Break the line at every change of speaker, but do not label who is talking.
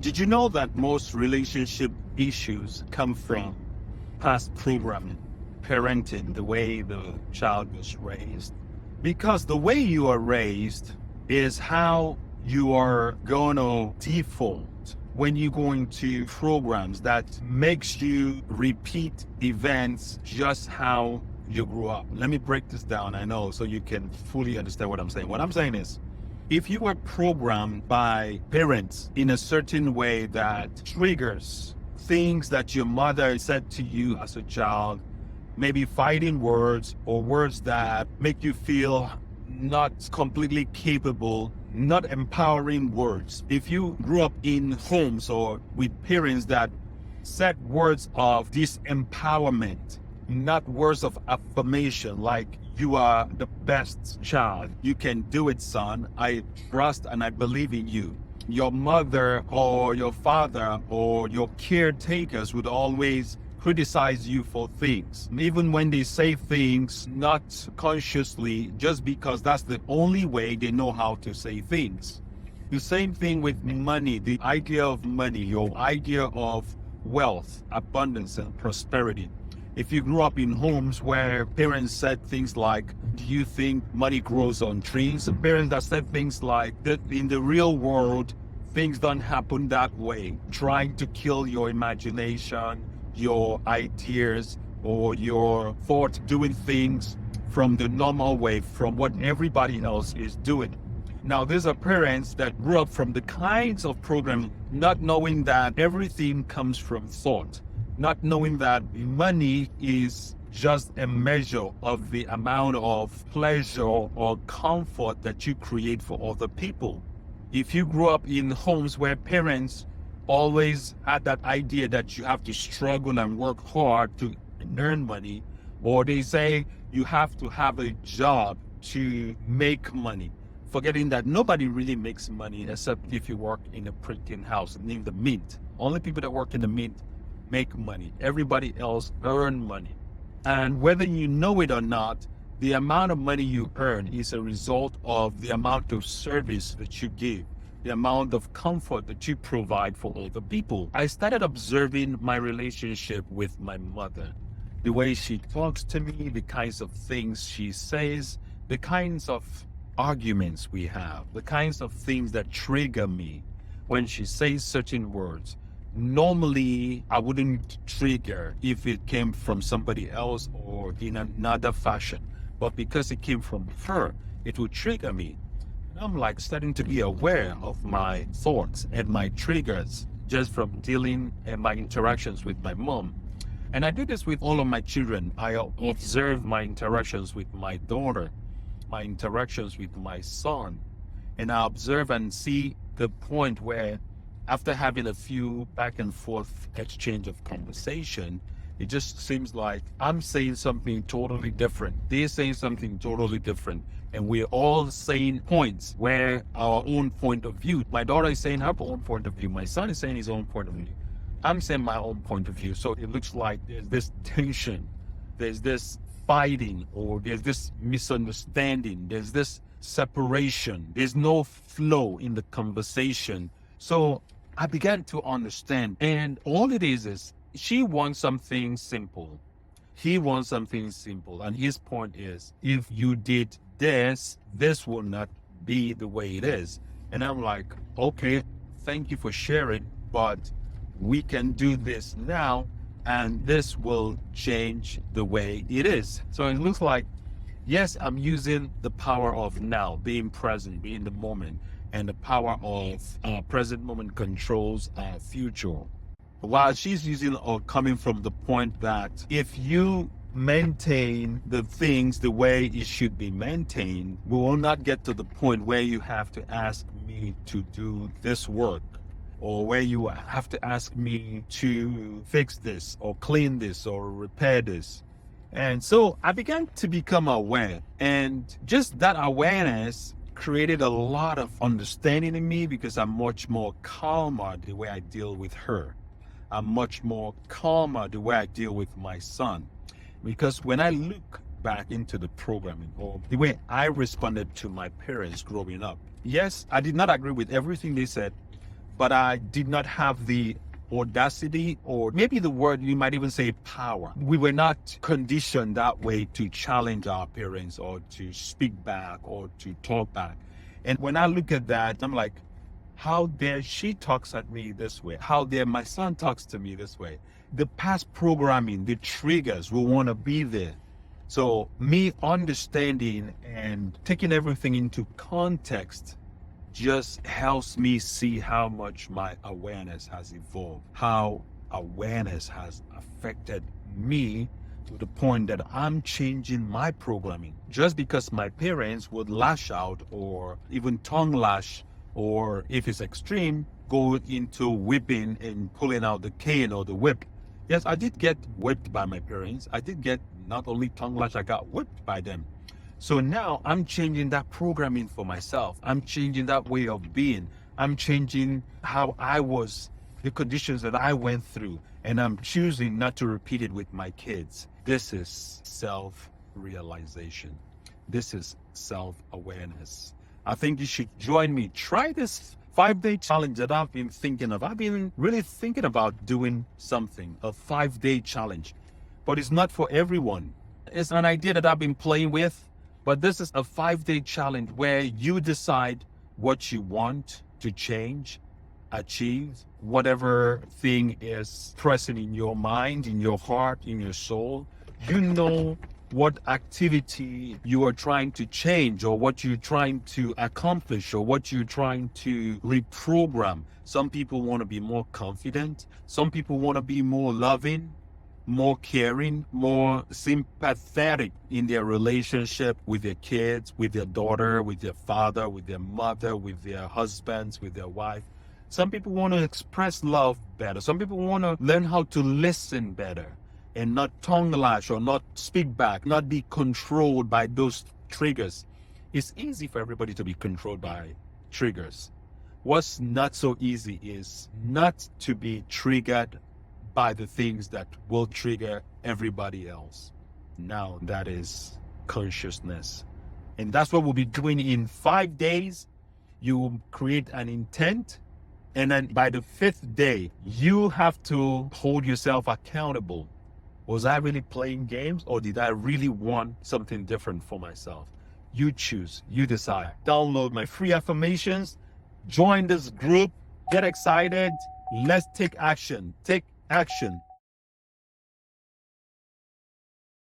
Did you know that most relationship issues come from past programming, parenting, the way the child was raised? Because the way you are raised is how you are going to default when you go into programs that makes you repeat events just how you grew up. Let me break this down, I know, so you can fully understand what I'm saying. What I'm saying is, if you were programmed by parents in a certain way that triggers things that your mother said to you as a child, maybe fighting words or words that make you feel not completely capable, not empowering words. If you grew up in homes or with parents that said words of disempowerment, not words of affirmation, like you are the best child, you can do it, son, I trust and I believe in you. Your mother or your father or your caretakers would always criticize you for things, even when they say things not consciously, just because that's the only way they know how to say things. The same thing with money, the idea of money, your idea of wealth, abundance, and prosperity. If you grew up in homes where parents said things like, do you think money grows on trees? Parents that said things like, that in the real world, things don't happen that way, trying to kill your imagination, your ideas, or your thought, doing things from the normal way, from what everybody else is doing. Now, these are parents that grew up from the kinds of programming, not knowing that everything comes from thought, not knowing that money is just a measure of the amount of pleasure or comfort that you create for other people. If you grew up in homes where parents always had that idea that you have to struggle and work hard to earn money, or they say you have to have a job to make money, forgetting that nobody really makes money except if you work in a printing house named the Mint. Only people that work in the Mint make money. Everybody else earn money. And whether you know it or not, the amount of money you earn is a result of the amount of service that you give, the amount of comfort that you provide for other people. I started observing my relationship with my mother, the way she talks to me, the kinds of things she says, the kinds of arguments we have, the kinds of things that trigger me when she says certain words. Normally, I wouldn't trigger if it came from somebody else or in another fashion, but because it came from her, it would trigger me. And I'm like starting to be aware of my thoughts and my triggers just from dealing and my interactions with my mom. And I do this with all of my children. I observe my interactions with my daughter, my interactions with my son, and I observe and see the point where after having a few back and forth exchange of conversation, it just seems like I'm saying something totally different. They're saying something totally different. And we're all saying points where our own point of view, my daughter is saying her own point of view, my son is saying his own point of view, I'm saying my own point of view. So it looks like there's this tension, there's this fighting, or there's this misunderstanding, there's this separation, there's no flow in the conversation. So I began to understand, and all it is she wants something simple. He wants something simple. And his point is, if you did this, this will not be the way it is. And I'm like, okay, thank you for sharing, but we can do this now, and this will change the way it is. So it looks like, yes, I'm using the power of now, being present, being in the moment. And the power of present moment controls our future. While she's using or coming from the point that if you maintain the things the way it should be maintained, we will not get to the point where you have to ask me to do this work, or where you have to ask me to fix this or clean this or repair this. And so I began to become aware, and just that awareness created a lot of understanding in me, because I'm much more calmer the way I deal with her. I'm much more calmer the way I deal with my son. Because when I look back into the programming or the way I responded to my parents growing up, yes, I did not agree with everything they said, but I did not have the audacity, or maybe the word you might even say power. We were not conditioned that way to challenge our parents or to speak back or to talk back. And when I look at that, I'm like, how dare she talks at me this way? How dare my son talks to me this way? The past programming, the triggers will want to be there. So me understanding and taking everything into context just helps me see how much my awareness has evolved, how awareness has affected me to the point that I'm changing my programming. Just because my parents would lash out or even tongue lash, or if it's extreme, go into whipping and pulling out the cane or the whip. Yes, I did get whipped by my parents. I did get not only tongue lash, I got whipped by them. So now I'm changing that programming for myself. I'm changing that way of being. I'm changing how I was, the conditions that I went through, and I'm choosing not to repeat it with my kids. This is self-realization. This is self-awareness. I think you should join me. Try this 5-day challenge that I've been thinking of. I've been really thinking about doing something, a 5-day challenge, but it's not for everyone. It's an idea that I've been playing with. But this is a 5-day challenge where you decide what you want to change, achieve, whatever thing is present in your mind, in your heart, in your soul. You know what activity you are trying to change, or what you're trying to accomplish, or what you're trying to reprogram. Some people want to be more confident. Some people want to be more loving, more caring, more sympathetic in their relationship with their kids, with their daughter, with their father, with their mother, with their husbands, with their wife. Some people want to express love better. Some people want to learn how to listen better and not tongue lash or not speak back, not be controlled by those triggers. It's easy for everybody to be controlled by triggers. What's not so easy is not to be triggered by the things that will trigger everybody else. Now that is consciousness. And that's what we'll be doing in 5 days. You will create an intent. And then by the 5th day, you have to hold yourself accountable. Was I really playing games, or did I really want something different for myself? You choose, you decide. Download my free affirmations, join this group, get excited. Let's take action. Take action.